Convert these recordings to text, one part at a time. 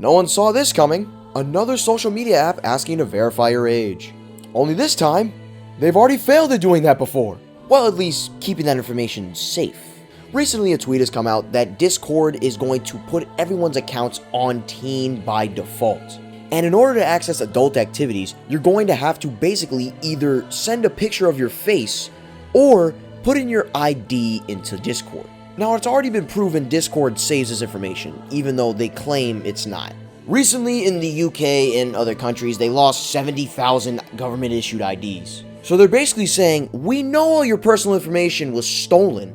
No one saw this coming. Another social media app asking to verify your age. Only this time, they've already failed at doing that before. Well, at least keeping that information safe. Recently, a tweet has come out that Discord is going to put everyone's accounts on teen by default. And in order to access adult activities, you're going to have to basically either send a picture of your face or put in your ID into Discord. Now, it's already been proven Discord saves this information, even though they claim it's not. Recently, in the UK and other countries, they lost 70,000 government-issued IDs. So they're basically saying, we know all your personal information was stolen,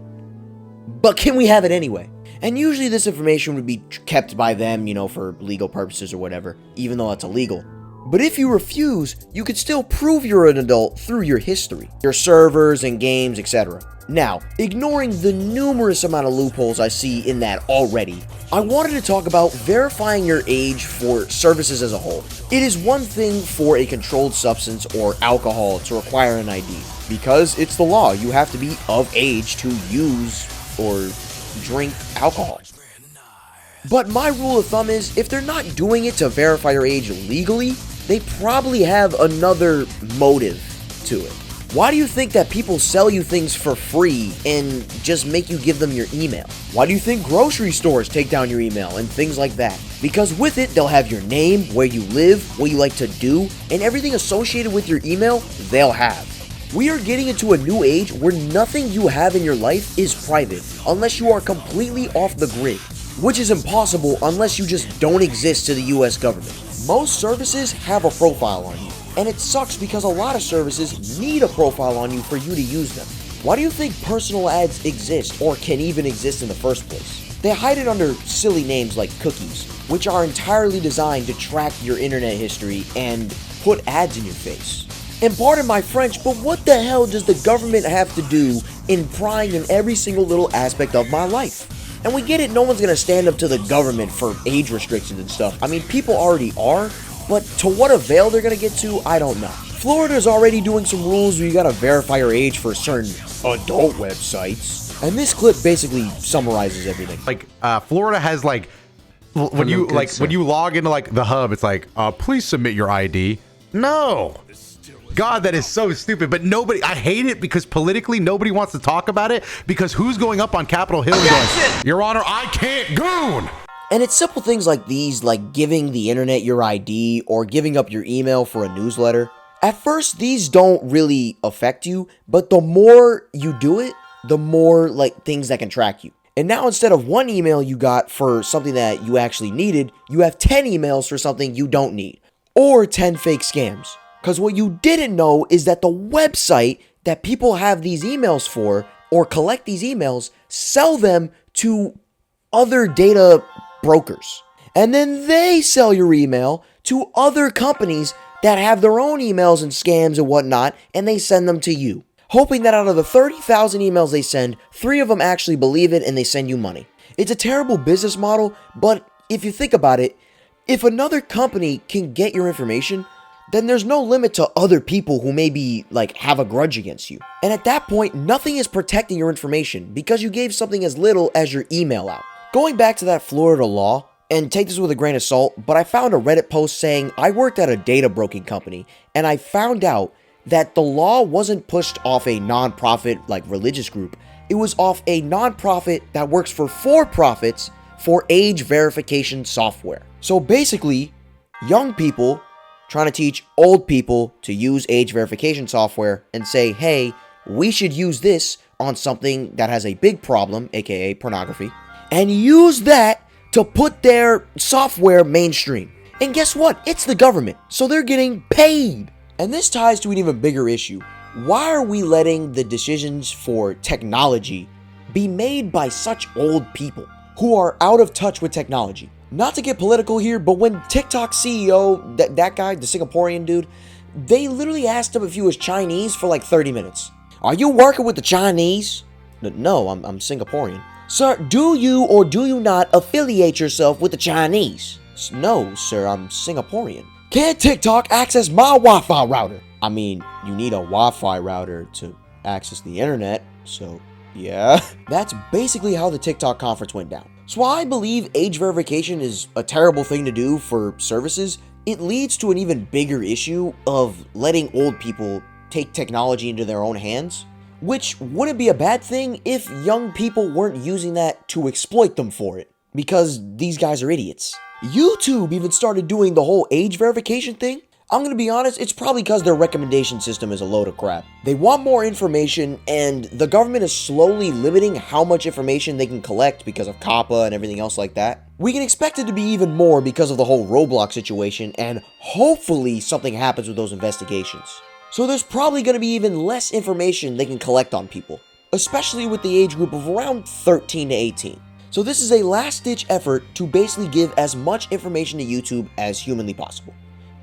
but can we have it anyway? And usually this information would be kept by them, for legal purposes or whatever, even though it's illegal. But if you refuse, you could still prove you're an adult through your history, your servers and games, etc. Now, ignoring the numerous amount of loopholes I see in that already, I wanted to talk about verifying your age for services as a whole. It is one thing for a controlled substance or alcohol to require an ID, because it's the law. You have to be of age to use or drink alcohol. But my rule of thumb is, if they're not doing it to verify your age legally, they probably have another motive to it. Why do you think that people sell you things for free and just make you give them your email? Why do you think grocery stores take down your email and things like that? Because with it, they'll have your name, where you live, what you like to do, and everything associated with your email, they'll have. We are getting into a new age where nothing you have in your life is private unless you are completely off the grid, which is impossible unless you just don't exist to the US government. Most services have a profile on you, and it sucks because a lot of services need a profile on you for you to use them. Why do you think personal ads exist or can even exist in the first place? They hide it under silly names like cookies, which are entirely designed to track your internet history and put ads in your face. And pardon my French, but what the hell does the government have to do in prying in every single little aspect of my life? And we get it, no one's gonna stand up to the government for age restrictions and stuff. I mean, people already are, but to what avail they're gonna get to, I don't know. Florida's already doing some rules where you gotta verify your age for certain adult websites. And this clip basically summarizes everything. Florida has when you log into the hub, it's please submit your ID. No. God, that is so stupid. But I hate it because politically nobody wants to talk about it, because who's going up on Capitol Hill and going, Your Honor, I can't goon. And it's simple things like these, like giving the internet your ID or giving up your email for a newsletter. At first, these don't really affect you, but the more you do it, the more things that can track you. And now instead of one email you got for something that you actually needed, you have 10 emails for something you don't need. Or 10 fake scams. Because what you didn't know is that the website that people have these emails for or collect these emails sell them to other data brokers. And then they sell your email to other companies that have their own emails and scams and whatnot, and they send them to you, hoping that out of the 30,000 emails they send, 3 of them actually believe it and they send you money. It's a terrible business model, but if you think about it, if another company can get your information, then there's no limit to other people who maybe have a grudge against you. And at that point, nothing is protecting your information because you gave something as little as your email out. Going back to that Florida law, and take this with a grain of salt, but I found a Reddit post saying I worked at a data broking company and I found out that the law wasn't pushed off a non-profit religious group. It was off a non-profit that works for profits for age verification software. So basically, young people trying to teach old people to use age verification software and say, hey, we should use this on something that has a big problem, aka pornography, and use that to put their software mainstream. And guess what? It's the government, so they're getting paid. And this ties to an even bigger issue. Why are we letting the decisions for technology be made by such old people who are out of touch with technology? Not to get political here, but when TikTok CEO, that guy, the Singaporean dude, they literally asked him if he was Chinese for 30 minutes. Are you working with the Chinese? No, I'm Singaporean. Sir, do you or do you not affiliate yourself with the Chinese? No, sir, I'm Singaporean. Can TikTok access my Wi-Fi router? I mean, you need a Wi-Fi router to access the internet, so yeah. That's basically how the TikTok conference went down. So while I believe age verification is a terrible thing to do for services, it leads to an even bigger issue of letting old people take technology into their own hands, which wouldn't be a bad thing if young people weren't using that to exploit them for it, because these guys are idiots. YouTube even started doing the whole age verification thing. I'm gonna be honest, it's probably because their recommendation system is a load of crap. They want more information, and the government is slowly limiting how much information they can collect because of COPPA and everything else like that. We can expect it to be even more because of the whole Roblox situation, and hopefully something happens with those investigations. So there's probably gonna be even less information they can collect on people, especially with the age group of around 13 to 18. So this is a last-ditch effort to basically give as much information to YouTube as humanly possible,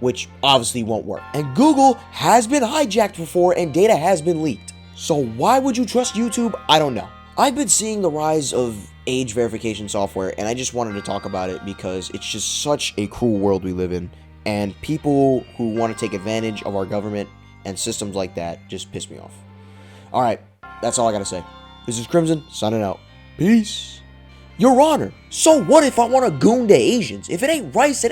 which obviously won't work. And Google has been hijacked before and data has been leaked. So why would you trust YouTube? I don't know. I've been seeing the rise of age verification software, and I just wanted to talk about it because it's just such a cruel world we live in, and people who want to take advantage of our government and systems like that just piss me off. Alright, that's all I gotta say. This is Crimson, signing out. Peace. Your Honor, so what if I want to goon to Asians? If it ain't rice, it